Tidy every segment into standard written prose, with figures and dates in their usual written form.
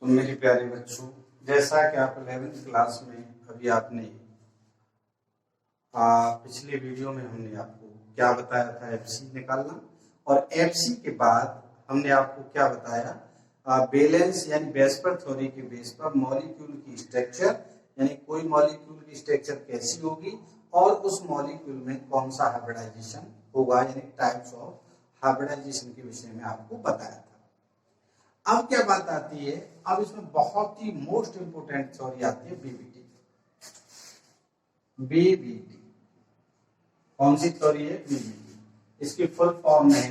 तो मेरे प्यारे बच्चों, जैसा कि आप 11th क्लास में अभी आपने पिछले वीडियो में हमने आपको क्या बताया था, एफसी निकालना। और एफसी के बाद हमने आपको क्या बताया, बैलेंस यानी वेस्पर थ्योरी के बेस पर मॉलिक्यूल की स्ट्रक्चर, यानी कोई मॉलिक्यूल की स्ट्रक्चर कैसी होगी और उस मॉलिक्यूल में कौन सा हाइब्रिडाइजेशन होगा, यानी टाइप्स ऑफ हाइब्रिडाइजेशन के विषय में आपको बताया था। अब क्या बात आती है, अब इसमें बहुत ही मोस्ट इंपोर्टेंट थ्योरी आती है बीबीटी। बीबीटी कौन सी थ्योरी है? बीबीटी। इसकी फुल फॉर्म है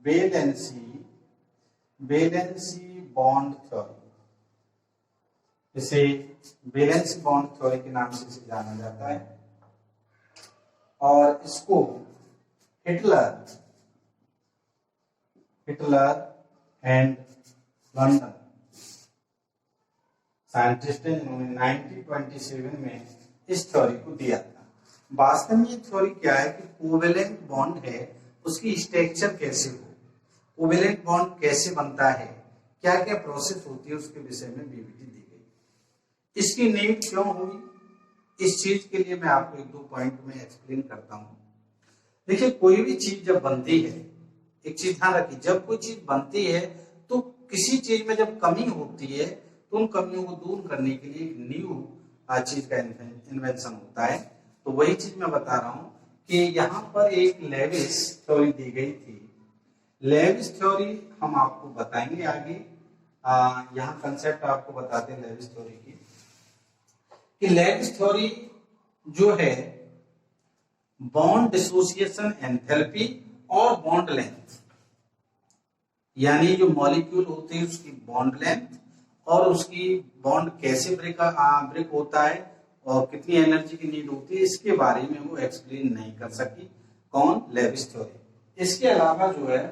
वैलेंसी बॉन्ड थ्योरी। इसे वैलेंसी बॉन्ड थ्योरी के नाम से इसे जाना जाता है और इसको हिटलर एंड लंदन साइंटिस्ट ने 1927 में इस थ्योरी को दिया था। वास्तव में ये थ्योरी क्या है कि कोवेलेंट बॉन्ड है, उसकी स्ट्रक्चर कैसे हो, कोवेलेंट बॉन्ड कैसे बनता है, क्या क्या प्रोसेस होती है, उसके विषय में बीबीटी दी गई। इसकी नीड क्यों हुई, इस चीज के लिए मैं आपको एक दो पॉइंट में एक्सप्लेन करता हूं। देखिए, कोई भी चीज जब बनती है, एक चीज ध्यान रखिए, जब कोई चीज बनती है तो किसी चीज में जब कमी होती है तो उन कमियों को दूर करने के लिए एक न्यू चीज का इन्वेंशन होता है। तो वही चीज मैं बता रहा हूं कि यहाँ पर एक लेविस थ्योरी दी गई थी। लेविस थ्योरी हम आपको बताएंगे आगे। यहाँ कंसेप्ट आपको बताते हैं लेविस थ्योरी की, कि लेविस थ्योरी जो है बॉन्ड डिसोसिएशन एंथैल्पी और बॉन्ड लेंथ, यानी जो मॉलिक्यूल होती है उसकी बॉन्ड लेंथ और उसकी बॉन्ड कैसे ब्रेक होता है और कितनी एनर्जी की नीड होती है, इसके बारे में वो एक्सप्लेन नहीं कर सकी। कौन? Lewis theory. इसके अलावा जो है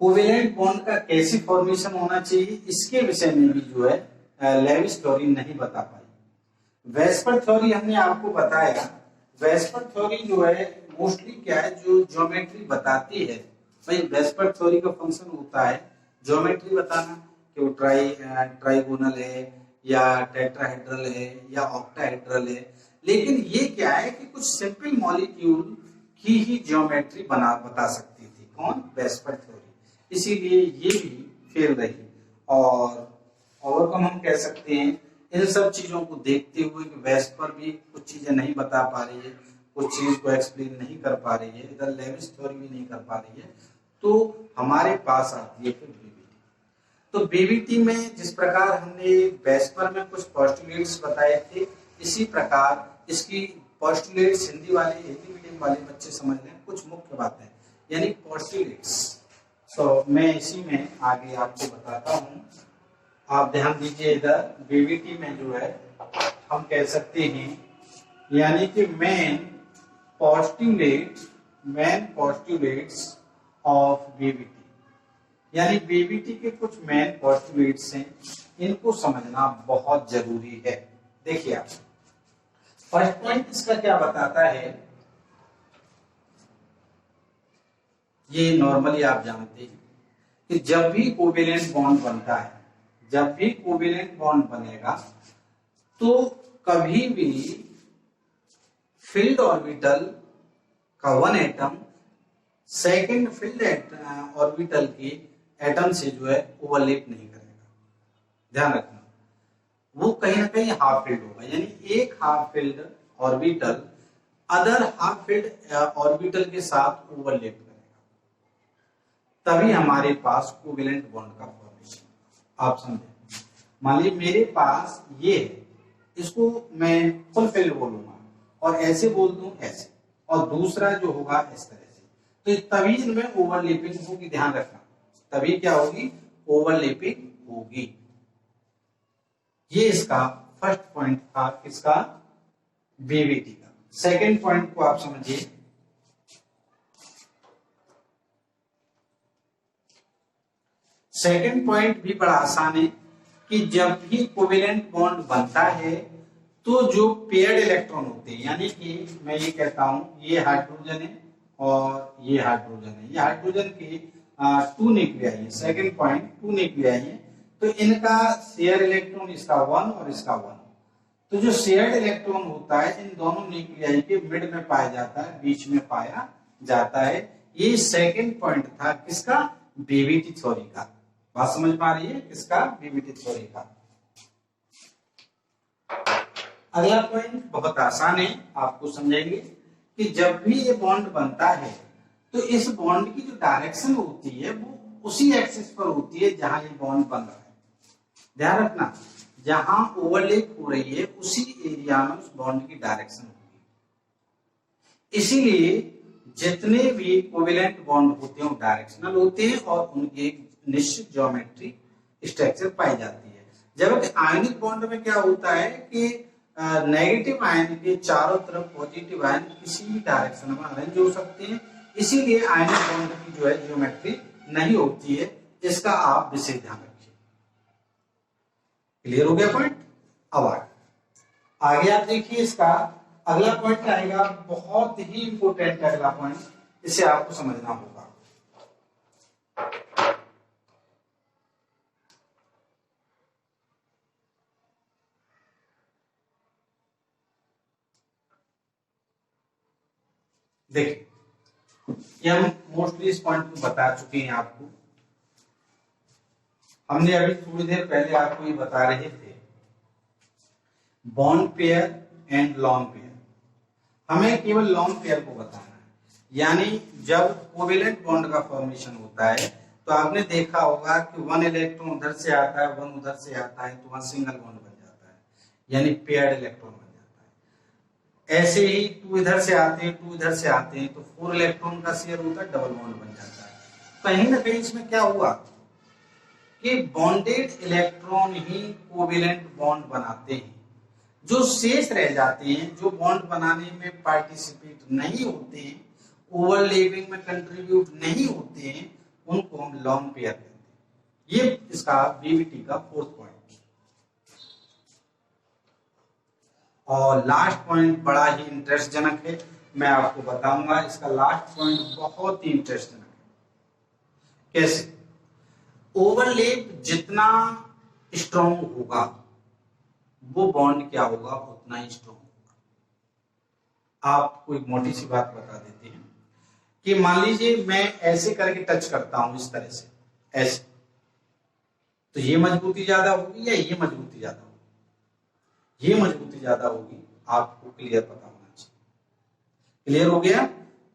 कोवेलेंट बॉन्ड का कैसे फॉर्मेशन होना चाहिए, इसके विषय में भी जो है लेविस थ्योरी नहीं बता पाई। वेस्पर थ्योरी हमने आपको बताया। वेस्पर थ्योरी जो है मोस्टली क्या है, जो ज्योमेट्री बताती है। भाई वेस्पर थ्योरी का फंक्शन होता है ज्योमेट्री बताना, कि वो ट्राइगोनल है या टेट्राहेड्रल है या ऑक्टाहेड्रल है। लेकिन ये क्या है कि कुछ सिंपल मॉलिक्यूल की ही ज्योमेट्री बता सकती थी। कौन? VSEPR theory. इसीलिए ये भी फेल रही और ओवरकम हम कह सकते हैं। इन सब चीजों को देखते हुए कि वेस्पर भी कुछ चीजें नहीं बता पा रही है, कुछ चीज को एक्सप्लेन नहीं कर पा रही है, इधर लेविस थ्योरी भी नहीं कर पा रही है, तो हमारे पास आती है फिर बीबीटी। तो बीबीटी में जिस प्रकार हमने वेस्पर में कुछ पोस्टुलेट्स बताए थे, इसी प्रकार इसकी पोस्टुलेट्स हिंदी मीडियम वाले बच्चे समझ लें कुछ मुख्य बातें, यानी पोस्टुलेट्स। तो मैं इसी में आगे आपको बताता हूँ। आप ध्यान दीजिए, इधर बीबीटी में जो है हम कह सकते हैं, यानी कि मेन पोस्टुलेट्स ऑफ बीबीटी, यानी बीबीटी के कुछ मेन पोस्टुलेट्स हैं, इनको समझना बहुत जरूरी है। देखिए, आप फर्स्ट पॉइंट इसका क्या बताता है, ये नॉर्मली आप जानते हैं कि जब भी कोवेलेंट बॉन्ड बनता है, जब भी कोवेलेंट बॉन्ड बनेगा तो कभी भी फील्ड ऑर्बिटल का one atom second filled orbital के एटम से जो है ओवरलैप नहीं करेगा। ध्यान रखना, वो कहीं ना कहीं हाफ फील्ड होगा, यानी एक half filled orbital other half filled orbital के साथ ओवरलैप करेगा, तभी हमारे पास कोवेलेंट बॉन्ड का फॉर्मेशन। आप समझे? मान लीजिए मेरे पास ये है, इसको मैं फुल फील्ड बोलूंगा और ऐसे बोल दूं ऐसे, और दूसरा जो होगा इस तरह से, तो तभी इनमें ओवरलैपिंग होगी। ध्यान रखना, तभी क्या होगी? ओवरलैपिंग होगी। ये इसका फर्स्ट पॉइंट था, किसका? बीबीटी का। सेकंड पॉइंट को आप समझिए। सेकंड पॉइंट भी बड़ा आसान है कि जब भी कोवेलेंट बॉन्ड बनता है तो जो पेयर्ड इलेक्ट्रॉन होते हैं, यानी कि मैं ये कहता हूं ये हाइड्रोजन है और ये हाइड्रोजन है। ये हाइड्रोजन के 2 न्यूक्लियाई है। सेकंड पॉइंट 2 न्यूक्लियाई है, तो इनका शेयर इलेक्ट्रॉन इसका 1 और इसका 1। तो जो शेयर्ड इलेक्ट्रॉन होता है इन दोनों न्यूक्लियाई के मिड में पाया जाता है, बीच में पाया जाता है। ये सेकंड पॉइंट था किसका? बीवीटी थ्योरी का। बात समझ पा रही है? किसका? बीवीटी थ्योरी का। अगला पॉइंट बहुत आसान है, आपको समझेंगे कि जब भी ये बॉन्ड बनता है तो इस बॉन्ड की जो डायरेक्शन होती है वो उसी एक्सिस पर होती है जहां ये बॉन्ड बन रहा है। ध्यान रखना, जहां ओवरलैप हो रही है उसी एरिया में उस बॉन्ड की डायरेक्शन होगी। इसीलिए जितने भी कोवेलेंट बॉन्ड होते हैं वो डायरेक्शनल होते हैं और उनकी एक निश्चित ज्योमेट्री स्ट्रक्चर पाई जाती है। जबकि आयनिक बॉन्ड में क्या होता है कि नेगेटिव आयन के चारों तरफ पॉजिटिव आयन किसी भी डायरेक्शन में अरेंज हो सकते हैं, इसीलिए आयनिक बॉन्ड की जो है ज्योमेट्री नहीं होती है। इसका आप विशेष ध्यान रखिए। क्लियर हो गया पॉइंट? अब आगे आप देखिए, इसका अगला पॉइंट आएगा, बहुत ही इंपॉर्टेंट अगला पॉइंट, इसे आपको समझना होगा। देखिए, ये हम मोस्टली इस पॉइंट को बता चुके हैं आपको। हमने अभी थोड़ी देर पहले आपको ये बता रहे थे bond pair and long pair. हमें केवल लॉन्ग पेयर को बताना है, यानी जब कोवेलेंट बॉन्ड का फॉर्मेशन होता है तो आपने देखा होगा कि 1 इलेक्ट्रॉन उधर से आता है, 1 उधर से आता है, तो वहां सिंगल बॉन्ड बन जाता है, यानी पेयर्ड इलेक्ट्रॉन बन जाता है। ऐसे ही 2 इधर से आते हैं, 2 इधर से आते हैं, तो 4 इलेक्ट्रॉन का शेयर होता है, डबल बॉन्ड बन जाता है। कहीं ना कहीं इसमें क्या हुआ कि बॉन्डेड इलेक्ट्रॉन ही कोवेलेंट बॉन्ड बनाते हैं। जो शेष रह जाते हैं, जो बॉन्ड बनाने में पार्टिसिपेट नहीं होते हैं, ओवरलैपिंग में कंट्रीब्यूट नहीं होते हैं, उनको हम लॉन्ग पेयर कहते हैं। ये इसका बीवीटी का 4th पॉइंट। और लास्ट पॉइंट बड़ा ही इंटरेस्टजनक है, मैं आपको बताऊंगा। इसका लास्ट पॉइंट बहुत ही इंटरेस्टजनक है। कैसे? ओवरलैप जितना स्ट्रॉन्ग होगा वो बॉन्ड क्या होगा, उतना ही स्ट्रॉन्ग होगा। आपको एक मोटी सी बात बता देते हैं कि मान लीजिए मैं ऐसे करके टच करता हूं, इस तरह से ऐसे, तो ये मजबूती ज्यादा होगी या ये मजबूती ज्यादा होगी? ये मजबूती ज्यादा होगी। आपको क्लियर पता होना चाहिए। क्लियर हो गया?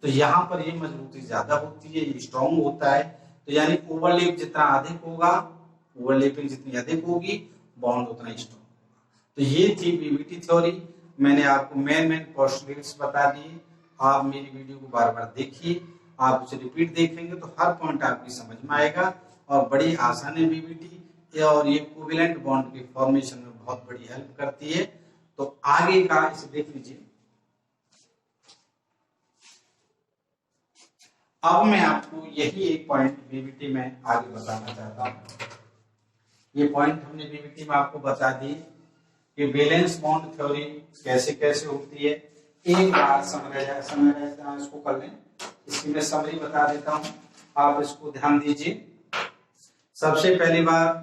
तो यहां पर ये मजबूती ज्यादा होती है, ये स्ट्रॉन्ग होता है। तो यानी ओवरलैप जितना अधिक होगा, ओवरलैपिंग जितनी अधिक होगी, बॉन्ड उतना स्ट्रॉन्ग। तो ये थी बीवीटी थ्योरी। मैंने आपको मेन पोस्टुलेट्स बता दिए। आप मेरी वीडियो को बार बार देखिए, आप उसे रिपीट देखेंगे तो हर पॉइंट आपकी समझ में आएगा और बड़ी आसान है बीवीटी, और ये कोवेलेंट बॉन्ड के फॉर्मेशन में बहुत बड़ी हेल्प करती है। तो आगे का इसे देख लीजिए। अब मैं आपको यही एक पॉइंट बीवीटी में आगे बताना चाहता हूं। ये पॉइंट हमने बीवीटी में आपको बता दी कि वैलेंस बॉन्ड थ्योरी कैसे कैसे होती है। एक बार समराइज इसको कर लें। इसकी मैं समरी बता देता हूं, आप इसको ध्यान दीजिए। सबसे पहली बार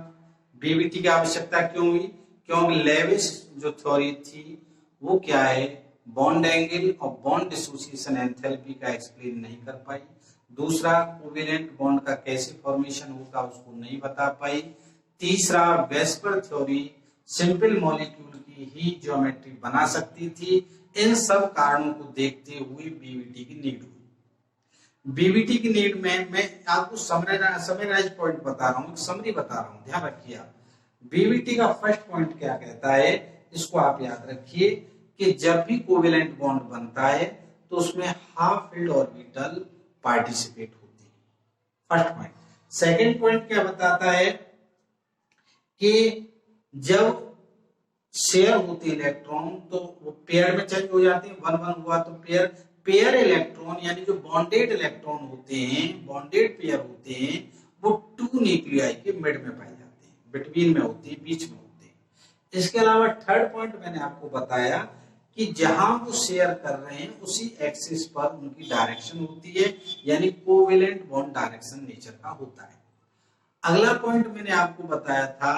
बीवीटी की आवश्यकता क्यों हुई? क्योंकि लेविस जो थ्योरी थी वो क्या है, बॉन्ड एंगल और बॉन्ड डिसोसिएशन एंथैल्पी का एक्सप्लेन नहीं कर पाई। दूसरा, कोवेलेंट बॉन्ड का कैसे फॉर्मेशन होगा उसको नहीं बता पाई। तीसरा, वेस्पर थ्योरी सिंपल मॉलिक्यूल की ही ज्योमेट्री बना सकती थी। इन सब कारणों को देखते हुए बीवीटी की नीड हुई। बीवीटी की नीड में मैं आपको समराइज पॉइंट बता रहा हूं, समरी बता रहा हूं, ध्यान रखिए आप। बीवीटी का फर्स्ट पॉइंट क्या कहता है, इसको आप याद रखिए कि जब भी कोवेलेंट बॉन्ड बनता है तो उसमें हाफ फील्ड ऑर्बिटल पार्टिसिपेट होती है। First point. सेकंड पॉइंट क्या बताता है कि जब शेयर होती है इलेक्ट्रॉन तो वो पेयर में चेंज हो जाते हैं। 1-1 हुआ तो पेयर इलेक्ट्रॉन, यानी जो बॉन्डेड इलेक्ट्रॉन होते हैं, बॉन्डेड पेयर होते हैं, वो 2 न्यूक्लियाई के मिड में पाए जाते हैं, बिटवीन में होते हैं, बीच में होते हैं। इसके अलावा थर्ड पॉइंट मैंने आपको बताया कि जहां वो शेयर कर रहे हैं उसी एक्सिस पर उनकी डायरेक्शन होती है, यानी कोवेलेंट बॉन्ड डायरेक्शन नेचर का होता है। अगला पॉइंट मैंने आपको बताया था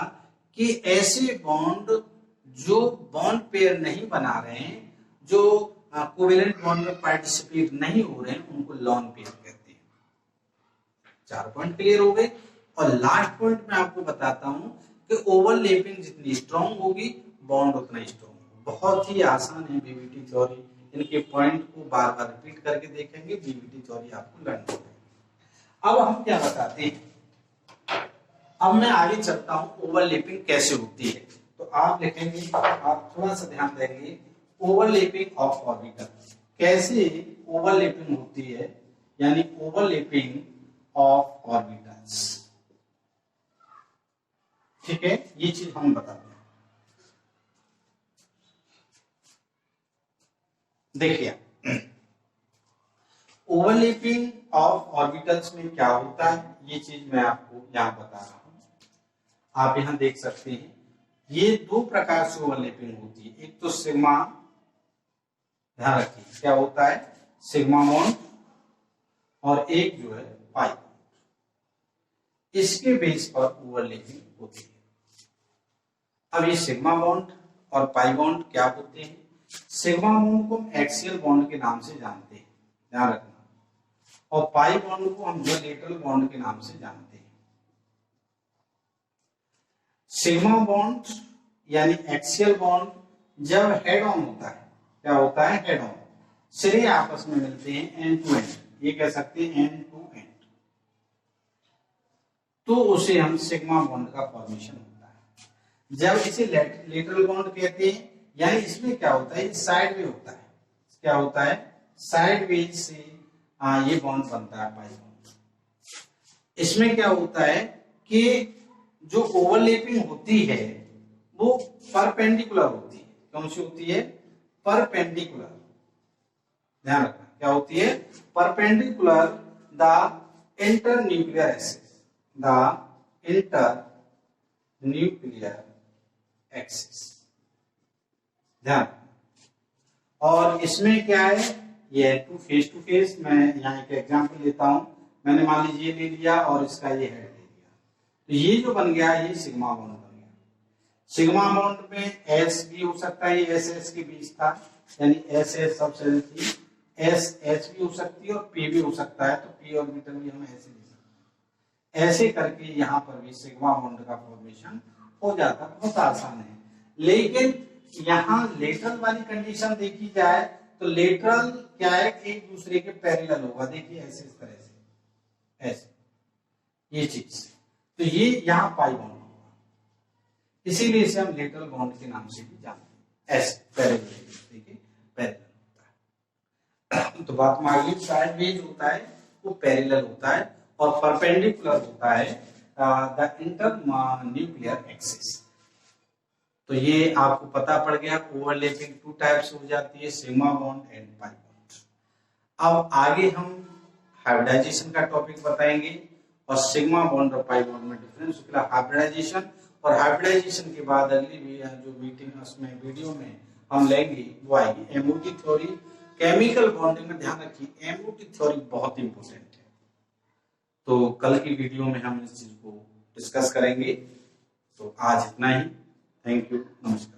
कि ऐसे बॉन्ड जो बॉन्ड पेयर नहीं बना रहे हैं, जो कोवेलेंट बॉन्ड में पार्टिसिपेट नहीं हो रहे हैं, उनको लॉन पेयर कहते हैं। 4 पॉइंट क्लियर हो गए। और लास्ट पॉइंट मैं आपको बताता हूं कि ओवरलैपिंग जितनी स्ट्रांग होगी बॉन्ड उतना स्ट्रांग होगा। बहुत ही आसान है बीवीटी थ्योरी, इनके पॉइंट को बार बार रिपीट करके देखेंगे, बीवीटी थ्योरी आपको लर्न हो। अब हम क्या बताते हैं, अब मैं आगे चलता हूं ओवरलैपिंग कैसे होती है। तो आप लिखेंगे, आप थोड़ा सा ध्यान देंगे, ओवरलैपिंग ऑफ ऑर्बिटल। कैसे ओवरलैपिंग होती है, यानी ओवरलैपिंग ऑफ ऑर्बिटल्स। ठीक है, ये चीज हम बताते हैं। देखिए, ओवरलैपिंग ऑफ ऑर्बिटल्स में क्या होता है, ये चीज मैं आपको यहां बता रहा हूं। आप यहां देख सकते हैं, ये 2 प्रकार से ओवरलैपिंग होती है। एक तो सिग्मा, ध्यान रखिए क्या होता है, सिग्मा बॉन्ड, और एक जो है पाई। इसके बेस पर ओवरलैपिंग होती है। अब ये सिग्मा बॉन्ड और पाई बॉन्ड क्या होते हैं। सिग्मा बॉन्ड को हम एक्सियल बॉन्ड के नाम से जानते हैं, ध्यान रखना, और पाई बॉन्ड को हम लेटरल बॉन्ड के नाम से जानते हैं। सिग्मा बॉन्ड यानी एक्सियल बॉन्ड जब हेड ऑन होता है, क्या होता है, हेड ऑन, सिरे आपस में मिलते हैं एंड टू एंड, ये कह सकते हैं एंड टू एंड, तो उसे हम सिग्मा बॉन्ड का फॉर्मेशन होता है। जब इसे लेटरल बॉन्ड कहते हैं, यानी इसमें क्या होता है, साइड वे होता है, क्या होता है, साइड वे से ये बॉन्ड बनता है, पाई बॉन्ड। इसमें क्या होता है कि जो ओवरलैपिंग होती है वो परपेंडिकुलर होती है। कौन सी होती है, परपेंडिकुलर, ध्यान रखना क्या होती है, perpendicular the inter nuclear axis, the inter nuclear axis, ध्यान। और इसमें क्या है, ये टू फेस, मैं यहाँ एक एग्जांपल लेता हूं। मैंने मान लीजिए ले लिया और इसका ये हेड ले लिया, तो ये जो बन गया ये सिग्मा बॉन्ड बन गया। सिग्मा बॉन्ड में एस भी हो सकता है, एस एस के बीच था, यानी एस एस सबसे थी, एस एच भी हो सकती है और पी भी हो सकता है, तो पी ऑर्बिटल भी हम ऐसे ले सकते हैं। ऐसे करके यहाँ पर भी सिग्मा बॉन्ड का फॉर्मेशन हो जाता, बहुत आसान है। लेकिन यहाँ लेटरल वाली कंडीशन देखी जाए तो लेटरल क्या है, एक दूसरे के पैरेलल होगा, देखिए ऐसे, इस तरह से, ऐसे, ये चीज, तो ये यहाँ पाई बॉन्ड होगा, इसीलिए इसे हम लेटरल बॉन्ड के नाम से भी जानते हैं, ऐसे पैरेलल, देखिए पैरेलल होता है। तो बात में आगे, साइड वेज होता है वो पैरेलल होता है, और परपेंडिकुलर होता है द इंटर न्यूक्लियर एक्सिस। तो ये आपको पता पड़ गया, ओवरलैपिंग 2 टाइप्स हो जाती है, sigma bond and pi bond. अब आगे हम हाइब्रिडाइजेशन का टॉपिक बताएंगे, और सिग्मा बॉन्ड और पाई बॉन्ड में डिफरेंस होगा, हाइब्रिडाइजेशन। और हाइब्रिडाइजेशन के बाद अगली जो मीटिंग उसमें वीडियो में हम लेंगे वो आएगी एमओटी थ्योरी, केमिकल बॉन्डिंग में। ध्यान रखिए एमओटी थ्योरी बहुत इंपॉर्टेंट है, तो कल की वीडियो में हम इस चीज को डिस्कस करेंगे। तो आज इतना ही, थैंक यू, नमस्कार।